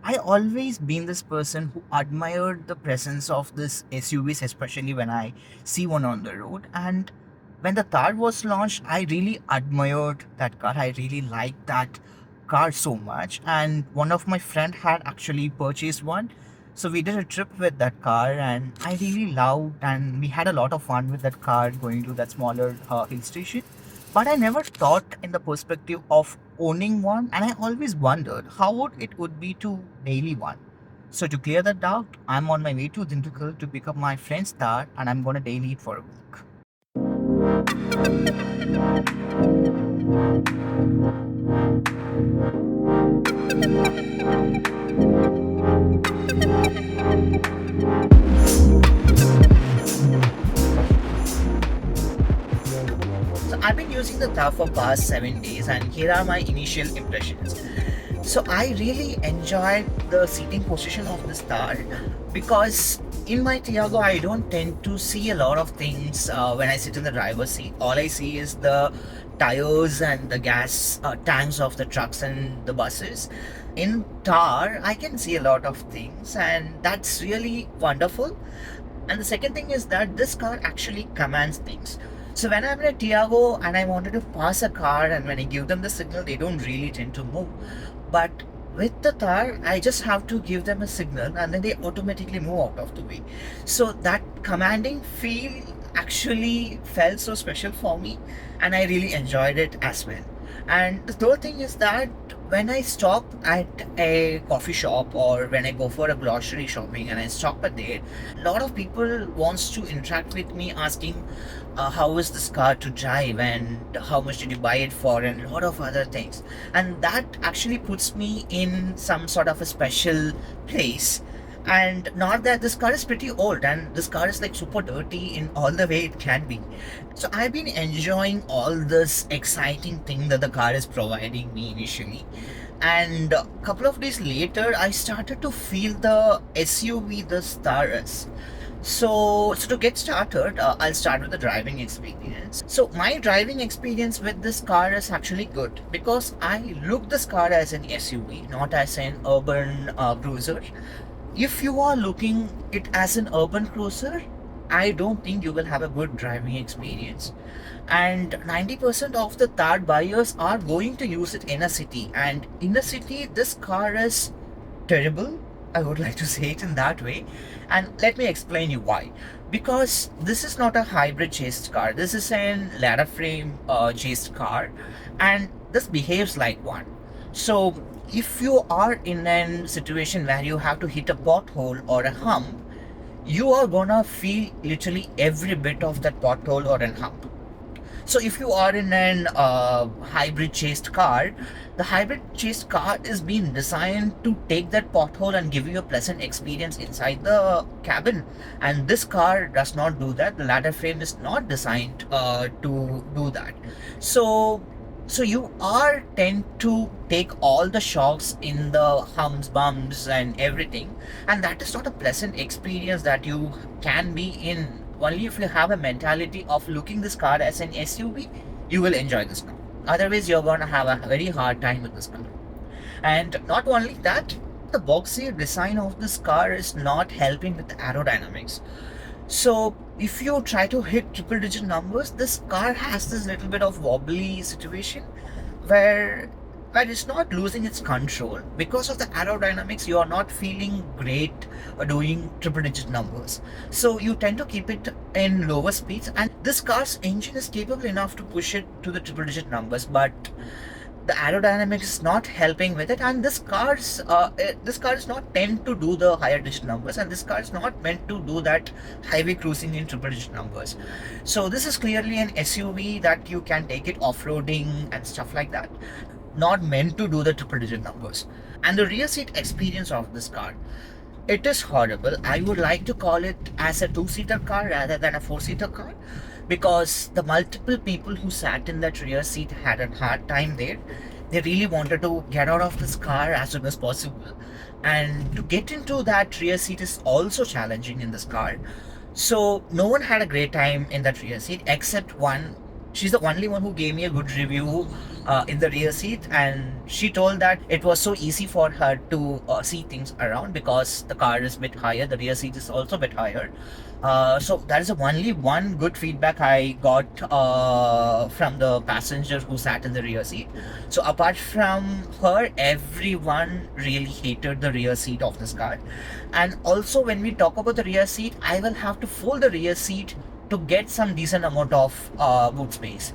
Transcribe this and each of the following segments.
I always been this person who admired the presence of this SUVs, especially when I see one on the road. And when the Thar was launched, I really admired that car. I really liked that car so much. And one of my friend had actually purchased one. So we did a trip with that car and I really loved and we had a lot of fun with that car going to that smaller hill station. But I never thought in the perspective of owning one, and I always wondered how would be to daily one. So to clear that doubt, I'm on my way to Dindigul to pick up my friend's Thar, and I'm gonna daily it for a week. So I've been using the Thar for past 7 days, and here are my initial impressions. So I really enjoyed the seating position of this Thar because in my Tiago I don't tend to see a lot of things when I sit in the driver's seat. All I see is the tires and the gas tanks of the trucks and the buses. In Thar I can see a lot of things and that's really wonderful. And the second thing is that this car actually commands things. So when I'm in a Tiago and I wanted to pass a car and when I give them the signal, they don't really tend to move. But with the Thar, I just have to give them a signal and then they automatically move out of the way. So that commanding feel actually felt so special for me and I really enjoyed it as well. And the third thing is that when I stop at a coffee shop or when I go for a grocery shopping and I stop at there, a lot of people wants to interact with me asking how is this car to drive and how much did you buy it for and a lot of other things. And that actually puts me in some sort of a special place. And not that this car is pretty old and this car is like super dirty in all the way it can be. So I've been enjoying all this exciting thing that the car is providing me initially. And a couple of days later, I started to feel the SUV, the Staris. So to get started, I'll start with the driving experience. So my driving experience with this car is actually good because I look this car as an SUV, not as an urban cruiser. If you are looking it as an urban cruiser, I don't think you will have a good driving experience. And 90% of the Thar buyers are going to use it in a city. And in a city, this car is terrible. I would like to say it in that way. And let me explain you why. Because this is not a hybrid chased car. This is an ladder frame chased car. And this behaves like one. So if you are in a situation where you have to hit a pothole or a hump, you are gonna feel literally every bit of that pothole or a hump. So if you are in an hybrid chased car, the hybrid chased car is being designed to take that pothole and give you a pleasant experience inside the cabin. And this car does not do that. The ladder frame is not designed to do that. So you are tend to take all the shocks in the humps, bumps, and everything, and that is not a pleasant experience that you can be in. Only if you have a mentality of looking this car as an SUV, you will enjoy this car. Otherwise, you're gonna have a very hard time with this car. And not only that, the boxy design of this car is not helping with the aerodynamics. So if you try to hit triple digit numbers, this car has this little bit of wobbly situation where it's not losing its control. Because of the aerodynamics, you are not feeling great doing triple digit numbers. So you tend to keep it in lower speeds and this car's engine is capable enough to push it to the triple digit numbers, but the aerodynamics is not helping with it, and this car is not tend to do the higher digit numbers, and this car is not meant to do that highway cruising in triple digit numbers. So this is clearly an SUV that you can take it off-roading and stuff like that, not meant to do the triple digit numbers. And the rear seat experience of this car, it is horrible. I would like to call it as a two-seater car rather than a four-seater car because the multiple people who sat in that rear seat had a hard time there. They really wanted to get out of this car as soon as possible. And to get into that rear seat is also challenging in this car. So no one had a great time in that rear seat except one She's the only one who gave me a good review in the rear seat, and she told that it was so easy for her to see things around because the car is a bit higher, the rear seat is also a bit higher. So that is the only one good feedback I got from the passenger who sat in the rear seat. So apart from her, everyone really hated the rear seat of this car. And also, when we talk about the rear seat, I will have to fold the rear seat to get some decent amount of boot space.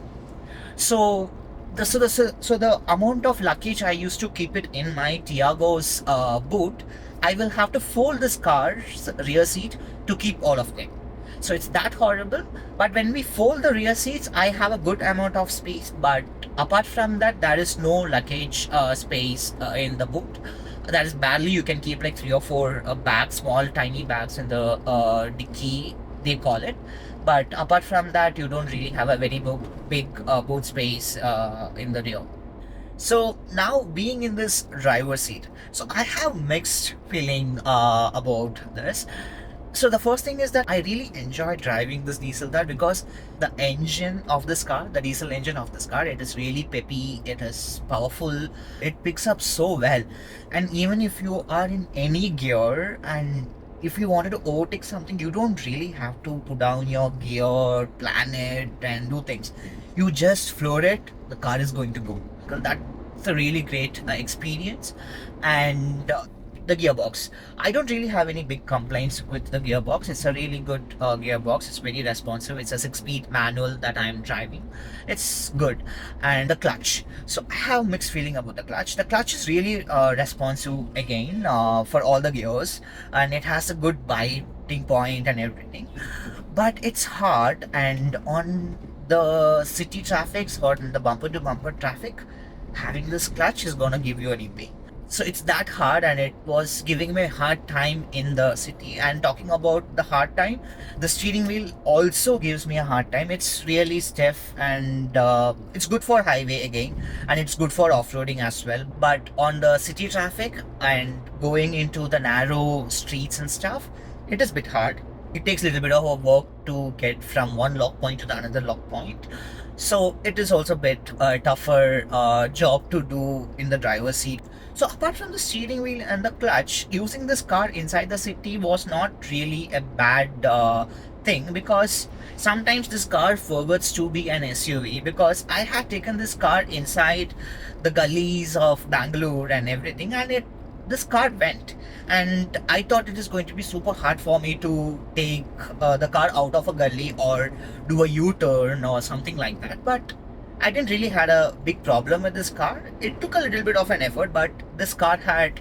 So the amount of luggage I used to keep it in my Tiago's boot, I will have to fold this car's rear seat to keep all of them. So it's that horrible. But when we fold the rear seats, I have a good amount of space. But apart from that, there is no luggage space in the boot. That is barely, you can keep like 3 or 4 bags, small tiny bags in the dicky, they call it. But apart from that, you don't really have a very big boot space in the rear. So now, being in this driver's seat, so I have mixed feeling about this. So the first thing is that I really enjoy driving this diesel car because the engine of this car, the diesel engine of this car, it is really peppy, it is powerful, it picks up so well. And even if you are in any gear and if you wanted to overtake something, you don't really have to put down your gear, plan it, and do things. You just floor it, the car is going to go. That's a really great experience. And the gearbox, I don't really have any big complaints with the gearbox. It's a really good gearbox. It's very responsive. It's a 6-speed manual that I'm driving. It's good. And the clutch, so I have mixed feeling about the clutch. The clutch is really responsive again for all the gears, and it has a good biting point and everything, but it's hard. And on the city traffics or in the bumper to bumper traffic, having this clutch is gonna give you an EP. So it's that hard, and it was giving me a hard time in the city. And talking about the hard time, the steering wheel also gives me a hard time. It's really stiff, and it's good for highway again, and it's good for off-roading as well. But on the city traffic and going into the narrow streets and stuff, it is a bit hard. It takes a little bit of a work to get from one lock point to the another lock point. So it is also a bit tougher job to do in the driver's seat. So apart from the steering wheel and the clutch, using this car inside the city was not really a bad thing, because sometimes this car forgets to be an SUV, because I had taken this car inside the gullies of Bangalore and everything, and this car went, and I thought it is going to be super hard for me to take the car out of a gully or do a U-turn or something like that. But I didn't really had a big problem with this car. It took a little bit of an effort, but this car had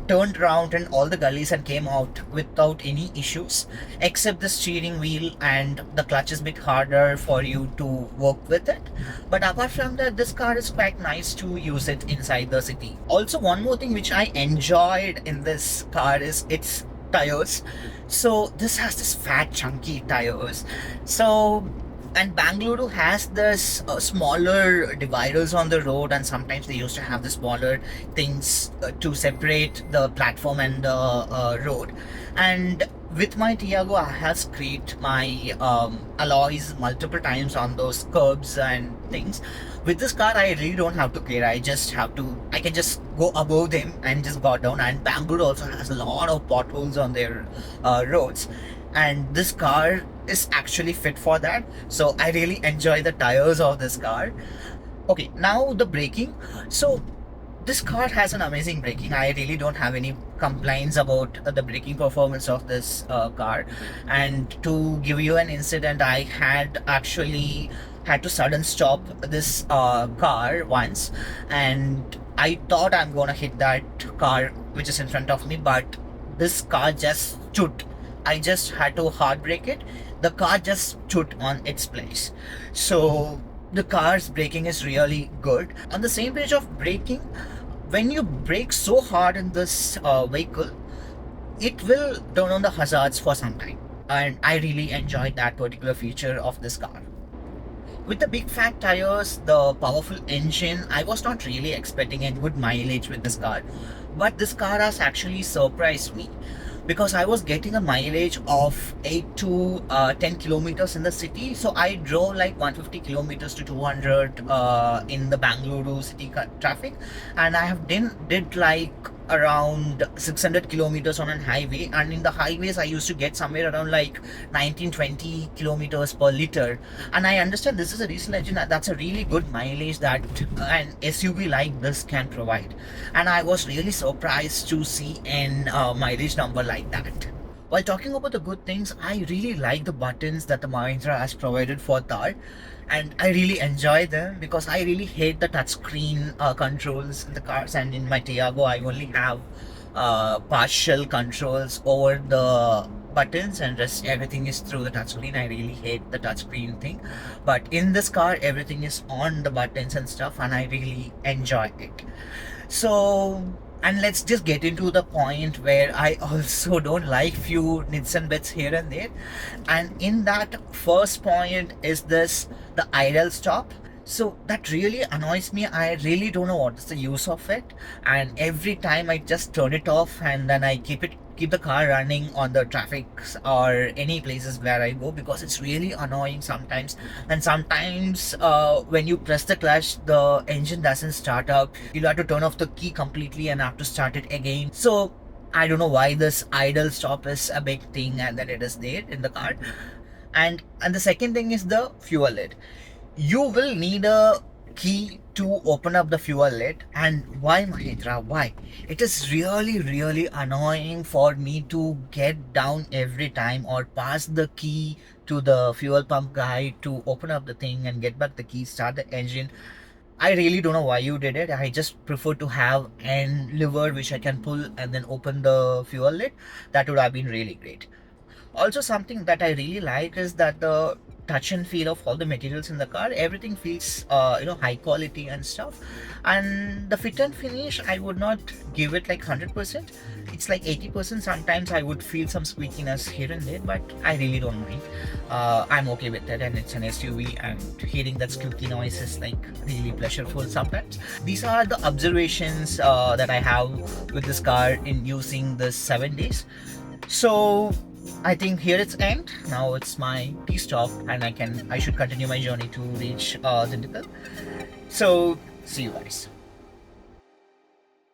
turned around in all the gullies and came out without any issues, except the steering wheel and the clutch is a bit harder for you to work with it. But apart from that, this car is quite nice to use it inside the city. Also, one more thing which I enjoyed in this car is its tires. So this has this fat chunky tires. So, and Bangalore has this smaller dividers on the road, and sometimes they used to have the smaller things to separate the platform and the road. And with my Tiago, I have scraped my alloys multiple times on those curbs and things. With this car, I really don't have to care. I can just go above them and just go down. And Bangalore also has a lot of potholes on their roads, and this car is actually fit for that. So I really enjoy the tires of this car. Okay, now the braking. So this car has an amazing braking. I really don't have any complaints about the braking performance of this car. And to give you an incident, I had actually had to sudden stop this car once, and I thought I'm gonna hit that car which is in front of me, but this car just stood. I just had to hard brake it. The car just stood on its place. So the car's braking is really good. On the same page of braking, when you brake so hard in this vehicle, it will turn on the hazards for some time. And I really enjoyed that particular feature of this car. With the big fat tires, the powerful engine, I was not really expecting a good mileage with this car. But this car has actually surprised me. because I was getting a mileage of 8 to 10 kilometers in the city. So I drove like 150 kilometers to 200 in the Bangalore city traffic, and I have did like around 600 kilometers on a highway, and in the highways I used to get somewhere around like 19-20 kilometers per liter. And I understand this is a diesel engine, and that's a really good mileage that an SUV like this can provide. And I was really surprised to see an mileage number like that. While talking about the good things, I really like the buttons that the Mahindra has provided for Thar, and I really enjoy them because I really hate the touchscreen controls in the cars. And in my Tiago, I only have partial controls over the buttons, and rest everything is through the touchscreen. I really hate the touchscreen thing, but in this car, everything is on the buttons and stuff, and I really enjoy it. So, and let's just get into the point where I also don't like few nits and bits here and there. And in that first point is this, the idle stop. So that really annoys me. I really don't know what is the use of it, and every time I just turn it off and then I keep the car running on the traffic or any places where I go, because it's really annoying sometimes. And sometimes when you press the clutch, the engine doesn't start up. You'll have to turn off the key completely and have to start it again. So I don't know why this idle stop is a big thing and that it is there in the car. And the second thing is the fuel lid. You will need a key to open up the fuel lid. And why, Mahindra, why? It is really annoying for me to get down every time or pass the key to the fuel pump guy to open up the thing and get back the key, start the engine. I really don't know why you did it. I just prefer to have an lever which I can pull and then open the fuel lid. That would have been really great. Also, something that I really like is that the touch and feel of all the materials in the car, everything feels high quality and stuff. And the fit and finish, I would not give it like 100%. It's like 80%. Sometimes I would feel some squeakiness here and there, but I really don't mind. I'm okay with it, and it's an SUV, and hearing that squeaky noise is like really pleasurable sometimes. These are the observations that I have with this car in using this 7 days. So I think here it's end. Now it's my tea stop, and I should continue my journey to reach Dindigul. So see you guys.